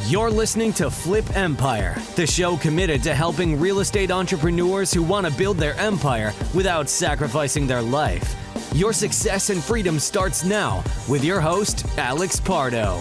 You're listening to Flip Empire, the show committed to helping real estate entrepreneurs who want to build their empire without sacrificing their life. Your success and freedom starts now with your host, Alex Pardo.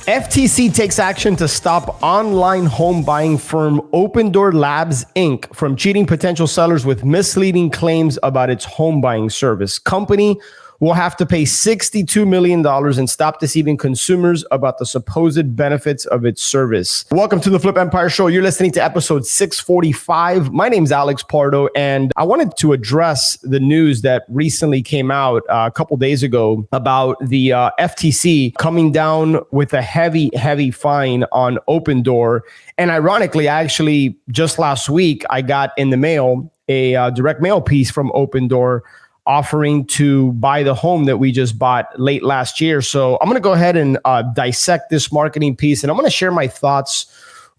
FTC takes action to stop online home buying firm Opendoor Labs, Inc. from cheating potential sellers with misleading claims about its home buying service. Company will have to pay $62 million and stop deceiving consumers about the supposed benefits of its service. Welcome to the Flip Empire Show. You're listening to episode 645. My name's Alex Pardo, and I wanted to address the news that recently came out a couple days ago about the FTC coming down with a heavy fine on Opendoor. And ironically, actually, just last week, I got in the mail a direct mail piece from Opendoor offering to buy the home that we just bought late last year. So I'm going to go ahead and dissect this marketing piece, and I'm going to share my thoughts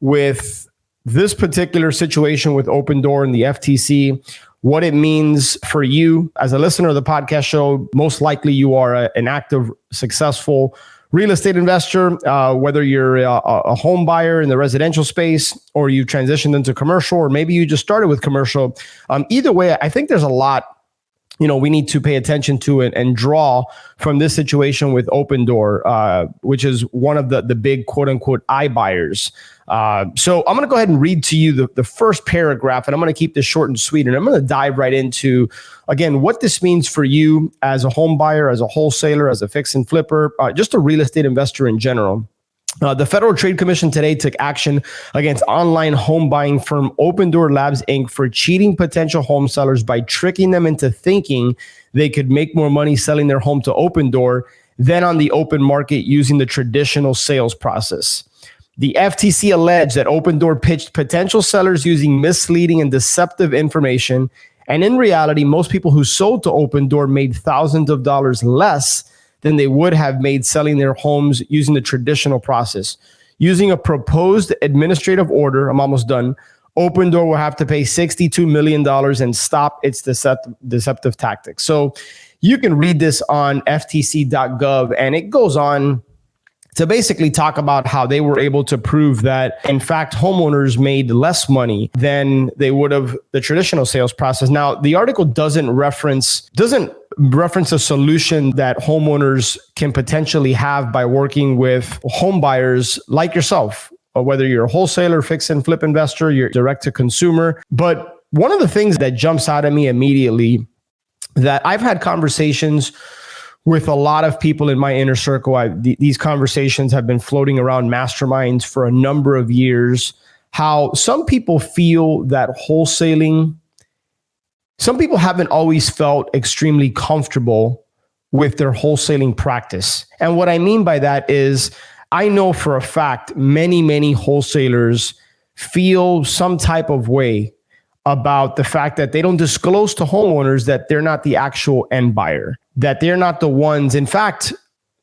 with this particular situation with Opendoor and the FTC, what it means for you as a listener of the podcast show. Most likely you are an active, successful real estate investor, whether you're a home buyer in the residential space or you transitioned into commercial, or maybe you just started with commercial. Either way, I think there's a lot we need to pay attention to it and draw from this situation with Opendoor, which is one of the big quote unquote iBuyers. So I'm going to go ahead and read to you the first paragraph, and I'm going to keep this short and sweet. And I'm going to dive right into, again, what this means for you as a home buyer, as a wholesaler, as a fix and flipper, just a real estate investor in general. The Federal Trade Commission today took action against online home buying firm Opendoor Labs, Inc. for cheating potential home sellers by tricking them into thinking they could make more money selling their home to Opendoor than on the open market using the traditional sales process. The FTC alleged that Opendoor pitched potential sellers using misleading and deceptive information, and in reality, most people who sold to Opendoor made thousands of dollars less than they would have made selling their homes using the traditional process. Using a proposed administrative order, I'm almost done, Opendoor will have to pay $62 million and stop its deceptive tactics. So you can read this on ftc.gov, and it goes on to basically talk about how they were able to prove that, in fact, homeowners made less money than they would have the traditional sales process. Now, the article doesn't reference a solution that homeowners can potentially have by working with home buyers like yourself, or whether you're a wholesaler, fix and flip investor, you're direct to consumer. But one of the things that jumps out at me immediately, that I've had conversations with a lot of people in my inner circle. These conversations have been floating around masterminds for a number of years, how some people feel that wholesaling, some people haven't always felt extremely comfortable with their wholesaling practice. And what I mean by that is, I know for a fact, many wholesalers feel some type of way about the fact that they don't disclose to homeowners that they're not the actual end buyer, that they're not the ones. In fact,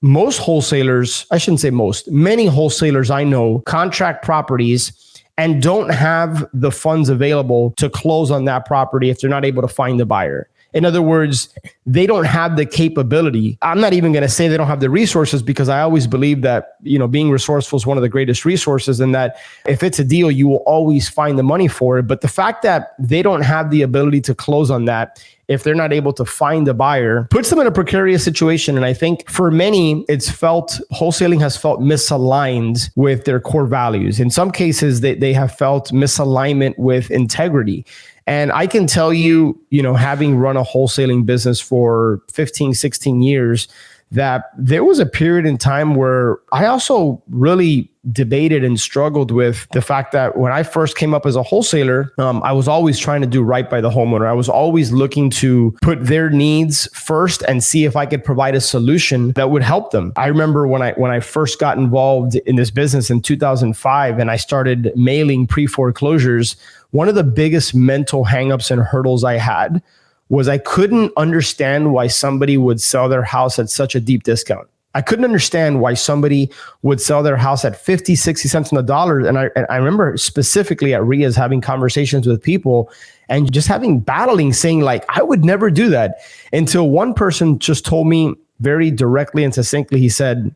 most wholesalers, I shouldn't say most, many wholesalers I know contract properties and don't have the funds available to close on that property if they're not able to find the buyer. In other words, they don't have the capability. I'm not even going to say they don't have the resources, because I always believe that, being resourceful is one of the greatest resources, and that if it's a deal, you will always find the money for it. But the fact that they don't have the ability to close on that, if they're not able to find a buyer, puts them in a precarious situation. And I think for many, wholesaling has felt misaligned with their core values. In some cases, they have felt misalignment with integrity. And I can tell you, having run a wholesaling business for 15, 16 years, that there was a period in time where I also really debated and struggled with the fact that when I first came up as a wholesaler, I was always trying to do right by the homeowner. I was always looking to put their needs first and see if I could provide a solution that would help them. I remember when I first got involved in this business in 2005 and I started mailing pre-foreclosures, one of the biggest mental hangups and hurdles I had was I couldn't understand why somebody would sell their house at such a deep discount. I couldn't understand why somebody would sell their house at 50, 60 cents on the dollar. And I remember specifically at RIA's having conversations with people and just battling saying like, I would never do that, until one person just told me very directly and succinctly, he said,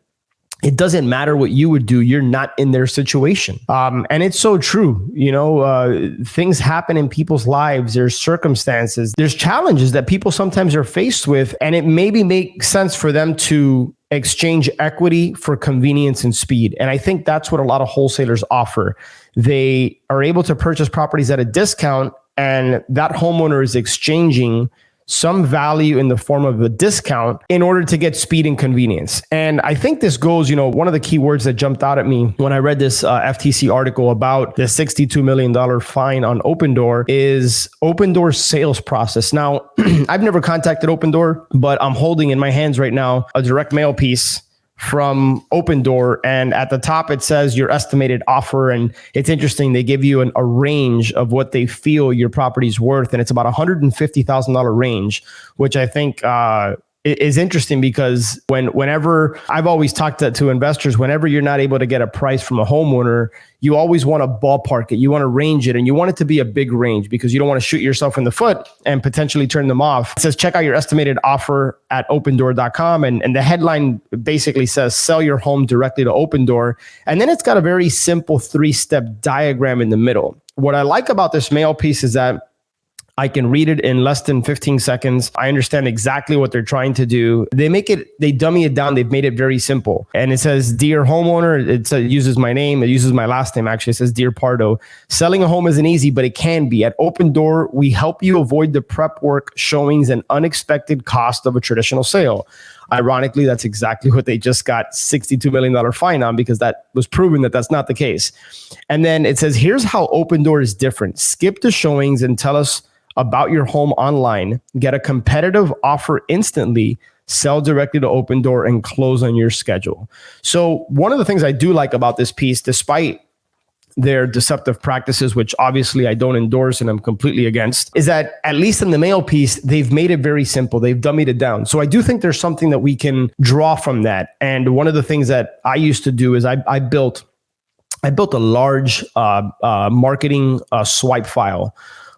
it doesn't matter what you would do. You're not in their situation. And it's so true. Things happen in people's lives. There's circumstances, there's challenges that people sometimes are faced with. And it maybe makes sense for them to exchange equity for convenience and speed. And I think that's what a lot of wholesalers offer. They are able to purchase properties at a discount, and that homeowner is exchanging some value in the form of a discount in order to get speed and convenience. And I think this goes, one of the key words that jumped out at me when I read this FTC article about the $62 million fine on Opendoor is Opendoor's sales process. Now, I've never contacted Opendoor, but I'm holding in my hands right now a direct mail piece from Opendoor, and at the top it says your estimated offer. And it's interesting, they give you a range of what they feel your property's worth, and it's about $150,000 range, which I think is interesting because whenever I've always talked to investors, whenever you're not able to get a price from a homeowner, you always want to ballpark it. You want to range it, and you want it to be a big range because you don't want to shoot yourself in the foot and potentially turn them off. It says, check out your estimated offer at opendoor.com. And the headline basically says, sell your home directly to Opendoor. And then it's got a very simple 3-step diagram in the middle. What I like about this mail piece is that I can read it in less than 15 seconds. I understand exactly what they're trying to do. They dummy it down. They've made it very simple. And it says, dear homeowner, it uses my name. It uses my last name, actually. It says, dear Pardo, selling a home isn't easy, but it can be. At Opendoor, we help you avoid the prep work, showings, and unexpected cost of a traditional sale. Ironically, that's exactly what they just got $62 million fine on, because that was proven that that's not the case. And then it says, here's how Opendoor is different. Skip the showings and tell us about your home online, get a competitive offer instantly, sell directly to Opendoor, and close on your schedule. So one of the things I do like about this piece, despite their deceptive practices, which obviously I don't endorse and I'm completely against, is that at least in the mail piece, they've made it very simple. They've dummied it down. So I do think there's something that we can draw from that. And one of the things that I used to do is I built a large marketing swipe file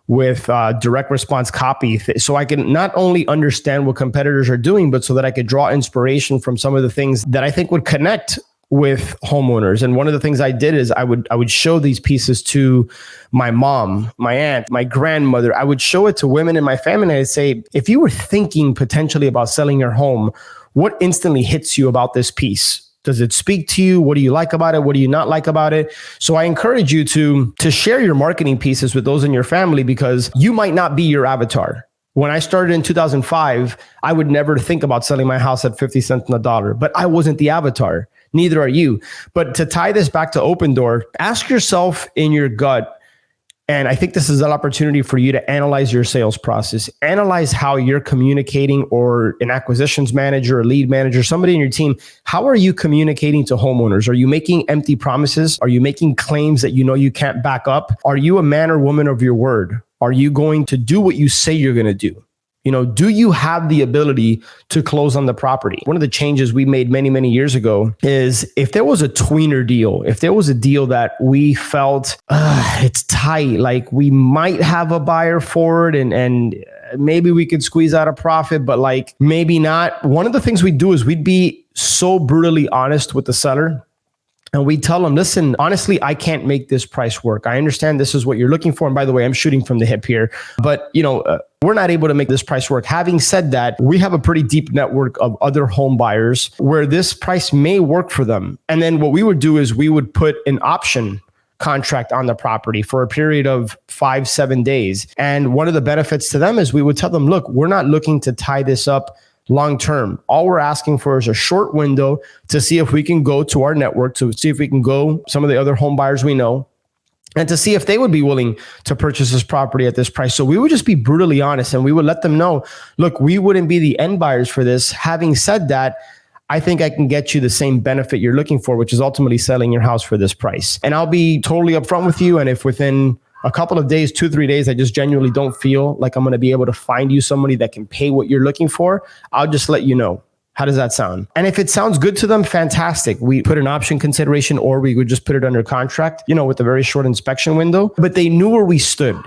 with direct response copy. So I can not only understand what competitors are doing, but so that I could draw inspiration from some of the things that I think would connect with homeowners. And one of the things I did is I would show these pieces to my mom, my aunt, my grandmother. I would show it to women in my family. And I'd say, if you were thinking potentially about selling your home, what instantly hits you about this piece? Does it speak to you? What do you like about it? What do you not like about it? So I encourage you to share your marketing pieces with those in your family, because you might not be your avatar. When I started in 2005, I would never think about selling my house at 50 cents on the dollar, but I wasn't the avatar. Neither are you. But to tie this back to Opendoor, ask yourself in your gut, and I think this is an opportunity for you to analyze your sales process. Analyze how you're communicating, or an acquisitions manager, a lead manager, somebody in your team. How are you communicating to homeowners? Are you making empty promises? Are you making claims that you know you can't back up? Are you a man or woman of your word? Are you going to do what you say you're going to do? Do you have the ability to close on the property? One of the changes we made many, many years ago is, if there was a tweener deal, if there was a deal that we felt it's tight, like we might have a buyer for it and maybe we could squeeze out a profit, but like maybe not. One of the things we'd do is we'd be so brutally honest with the seller. And we tell them, listen, honestly, I can't make this price work. I understand this is what you're looking for. And by the way, I'm shooting from the hip here, but we're not able to make this price work. Having said that, we have a pretty deep network of other home buyers where this price may work for them. And then what we would do is we would put an option contract on the property for a period of 5-7 days. And one of the benefits to them is we would tell them, look, we're not looking to tie this up long term. All we're asking for is a short window to see if we can go to our network, to see if we can go some of the other home buyers we know, and to see if they would be willing to purchase this property at this price. So we would just be brutally honest, and we would let them know, look, we wouldn't be the end buyers for this. Having said that, I think I can get you the same benefit you're looking for, which is ultimately selling your house for this price. And I'll be totally upfront with you. And if within a couple of days, 2-3 days, I just genuinely don't feel like I'm going to be able to find you somebody that can pay what you're looking for, I'll just let you know. How does that sound? And if it sounds good to them, fantastic. We put an option consideration, or we would just put it under contract, with a very short inspection window. But they knew where we stood.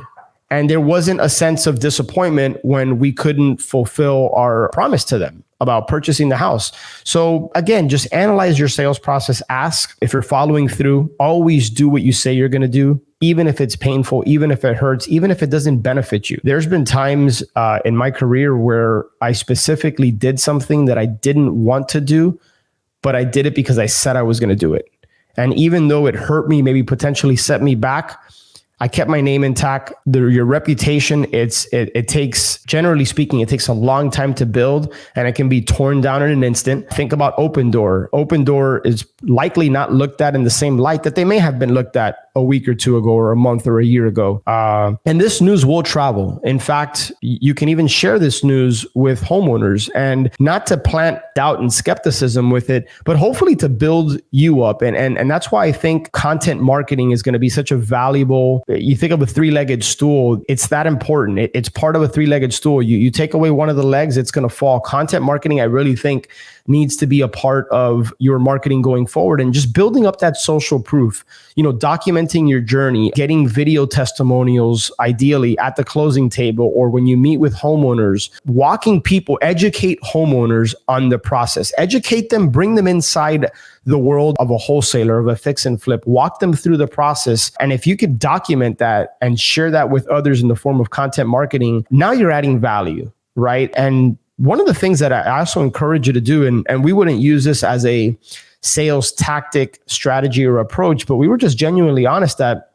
And there wasn't a sense of disappointment when we couldn't fulfill our promise to them. about purchasing the house. So again, just analyze your sales process. Ask if you're following through. Always do what you say you're going to do, even if it's painful, even if it hurts, even if it doesn't benefit you. There's been times in my career where I specifically did something that I didn't want to do, but I did it because I said I was going to do it. And even though it hurt me, maybe potentially set me back, I kept my name intact. Your reputation, it takes, generally speaking, it takes a long time to build, and it can be torn down in an instant. Think about Opendoor. Opendoor is likely not looked at in the same light that they may have been looked at a week or two ago, or a month or a year ago. And this news will travel. In fact, you can even share this news with homeowners, and not to plant doubt and skepticism with it, but hopefully to build you up. And that's why I think content marketing is going to be such a valuable. You think of a three-legged stool, it's that important. It's part of a three-legged stool. You take away one of the legs, it's going to fall. Content marketing, I really think, needs to be a part of your marketing going forward, and just building up that social proof, documenting your journey, getting video testimonials, ideally at the closing table or when you meet with homeowners, walking people, educate homeowners on the process, educate them, bring them inside the world of a wholesaler, of a fix and flip, walk them through the process. And if you could document that and share that with others in the form of content marketing, now you're adding value, right? And one of the things that I also encourage you to do, and we wouldn't use this as a sales tactic, strategy, or approach, but we were just genuinely honest that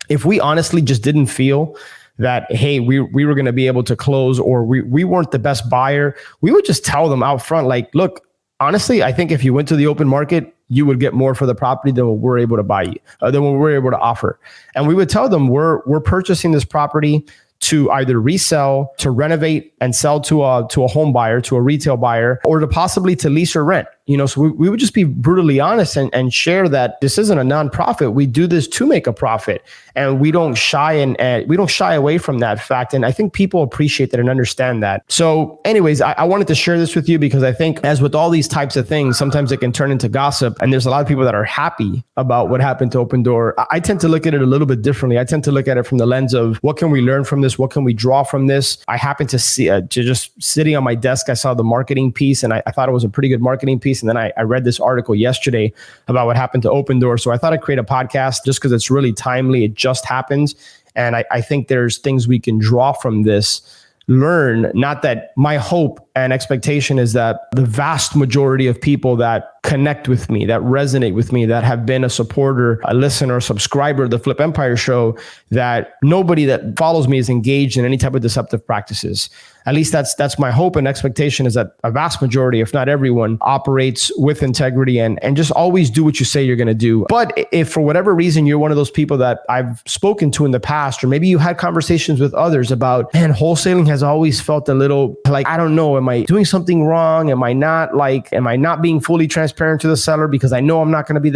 if we honestly just didn't feel that, hey, we were going to be able to close, or we weren't the best buyer, we would just tell them out front, like, look, honestly, I think if you went to the open market, you would get more for the property than what we're able to buy you, than what we're able to offer. And we would tell them we're purchasing this property to either resell, to renovate and sell to a home buyer, to a retail buyer, or to possibly to lease or rent. So we would just be brutally honest and share that this isn't a nonprofit. We do this to make a profit, and we don't shy away from that fact. And I think people appreciate that and understand that. So anyways, I wanted to share this with you because I think, as with all these types of things, sometimes it can turn into gossip, and there's a lot of people that are happy about what happened to Opendoor. I tend to look at it a little bit differently. I tend to look at it from the lens of, what can we learn from this? What can we draw from this? I happened to see, just sitting on my desk, I saw the marketing piece, and I thought it was a pretty good marketing piece. And then I read this article yesterday about what happened to Opendoor. So I thought I'd create a podcast just because it's really timely. It just happens. And I think there's things we can draw from this, learn. Not that my hope and expectation is that the vast majority of people that connect with me, that resonate with me, that have been a supporter, a listener, a subscriber of the Flip Empire show, that nobody that follows me is engaged in any type of deceptive practices. At least that's my hope and expectation, is that a vast majority, if not everyone, operates with integrity and just always do what you say you're going to do. But if for whatever reason you're one of those people that I've spoken to in the past, or maybe you had conversations with others about, man, wholesaling has always felt a little like, I don't know, am I doing something wrong? Am I not being fully transparent to the seller because I know I'm not going to be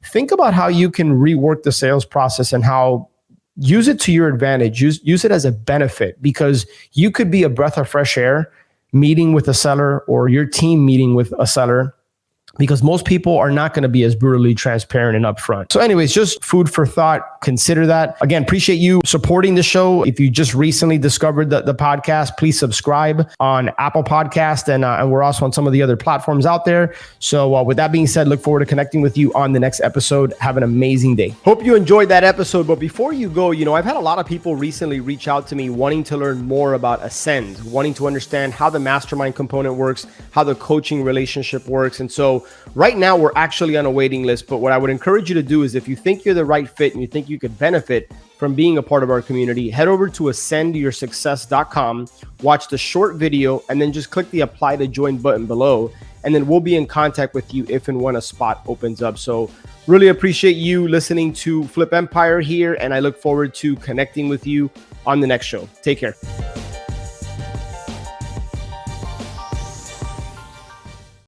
think about how you can rework the sales process and how use it to your advantage. Use it as a benefit, because you could be a breath of fresh air meeting with a seller, or your team meeting with a seller, because most people are not going to be as brutally transparent and upfront. So anyways, just food for thought. Consider that. Again, appreciate you supporting the show. If you just recently discovered the podcast, please subscribe on Apple Podcast, and we're also on some of the other platforms out there. So with that being said, look forward to connecting with you on the next episode. Have an amazing day. Hope you enjoyed that episode. But before you go, I've had a lot of people recently reach out to me wanting to learn more about Ascend, wanting to understand how the mastermind component works, how the coaching relationship works. And so right now we're actually on a waiting list, but what I would encourage you to do is, if you think you're the right fit and you think you could benefit from being a part of our community, head over to ascendyoursuccess.com, watch the short video, and then just click the apply to join button below. And then we'll be in contact with you if and when a spot opens up. So really appreciate you listening to Flip Empire here, and I look forward to connecting with you on the next show. Take care.